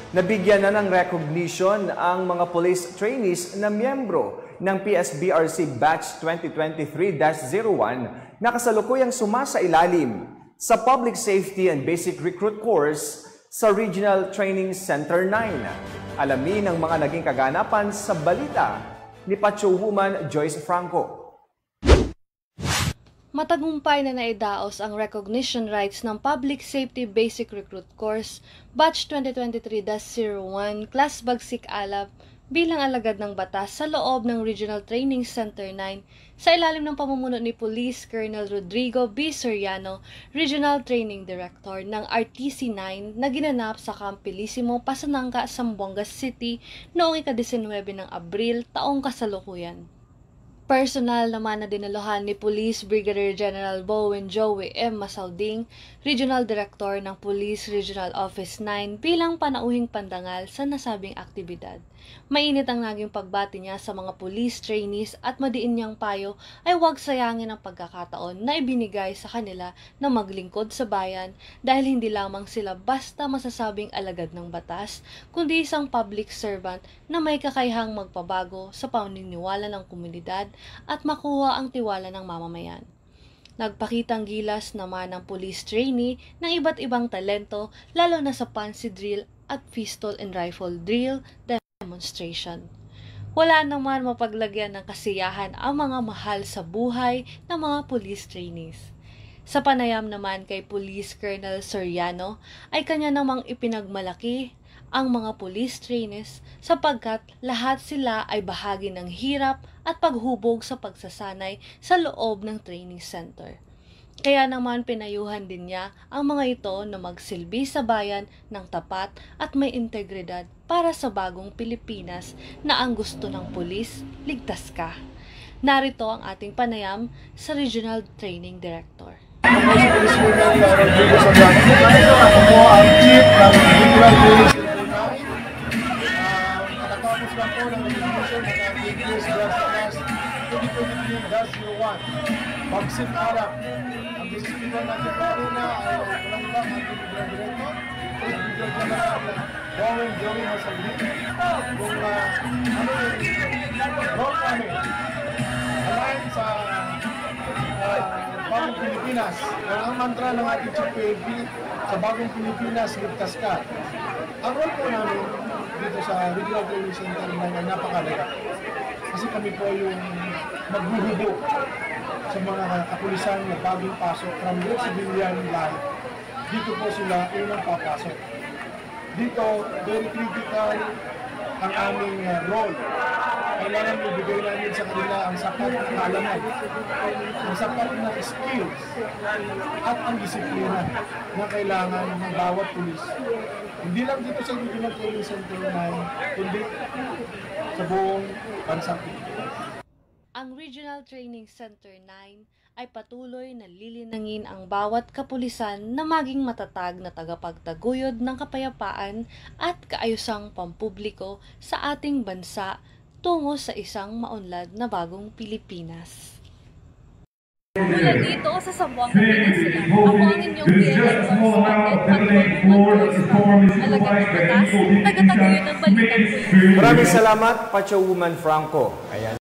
Nabigyan na ng recognition ang mga police trainees na miyembro ng PSBRC Batch 2023-01 na kasalukuyang sumasailalim sa Public Safety and Basic Recruit Course sa Regional Training Center 9. Alamin ang mga naging kaganapan sa balita ni Patrolwoman Joyce Franco. Matagumpay na naidaos ang recognition rights ng Public Safety Basic Recruit Course Batch 2023-01 Class Bagsik Alab bilang alagad ng batas sa loob ng Regional Training Center 9 sa ilalim ng pamumuno ni Police Colonel Rodrigo B. Soriano, Regional Training Director ng RTC 9 na ginanap sa Camp Pilisimo, Pasanangka, Zamboanga City noong ika-19 ng Abril taong kasalukuyan. Personal naman na dinaluhan ni Police Brigadier General Bowen Joey M. Masalding, Regional Director ng Police Regional Office 9 bilang panauhing pandangal sa nasabing aktibidad. Mainit ang naging pagbati niya sa mga police trainees at madiin niyang payo ay huwag sayangin ang pagkakataon na ibinigay sa kanila na maglingkod sa bayan dahil hindi lamang sila basta masasabing alagad ng batas, kundi isang public servant na may kakayahang magpabago sa paniniwala ng komunidad at makuha ang tiwala ng mamamayan. Nagpakitang gilas naman ng police trainee ng iba't ibang talento lalo na sa fancy drill at pistol and rifle drill demonstration. Wala naman mapaglagyan ng kasiyahan ang mga mahal sa buhay ng mga police trainees. Sa panayam naman kay Police Colonel Soriano ay kanya namang ipinagmalaki ang mga police trainees sapagkat lahat sila ay bahagi ng hirap at paghubog sa pagsasanay sa loob ng training center. Kaya naman pinayuhan din niya ang mga ito na magsilbi sa bayan ng tapat at may integridad para sa bagong Pilipinas na ang gusto ng pulis, ligtas ka. Narito ang ating panayam sa Regional Training Director. Ako po ang Chief ng Regional Training Center 9. Nakatapos lang po ng recognition ng ating PSBRC 2023-01 Bagsik Alab. Ang disiplina natin po una ay walang iba ang ating Regional Director, Regional General Bowen Joey Masalding. Kung ano yung role namin align sa Bagong Pilipinas. Ang mantra ng ating Chief PAB sa Bagong Pilipinas, ligtas ka. Ang role po namin dito sa Regional Training Center ay napakalaga. Kasi kami po yung maghuhubo sa mga kapulisan na bagong pasok from their civilian life. Dito po sila unang papasok. Dito, very critical ang aming role. Kailangan ibigay namin sa kanila ang sapat na kaalaman, ang sapat na skills, at ang disiplina na kailangan ng bawat pulis. Hindi lang dito sa Regional Training Center 9, kundi sa buong bansang Pilipinas. Ang Regional Training Center 9 ay patuloy na lilinangin ang bawat kapulisan na maging matatag na tagapagtaguyod ng kapayapaan at kaayusang pampubliko sa ating bansa tungo sa isang maunlad na bagong Pilipinas. Mula dito sa Zamboanga Peninsula, ako ang inyong PNL correspondent, Patrolwoman Joyce Franco, alagad ng batas, tagataguyod ng balitang pulis. Maraming salamat, Patrolwoman Franco. Ayan.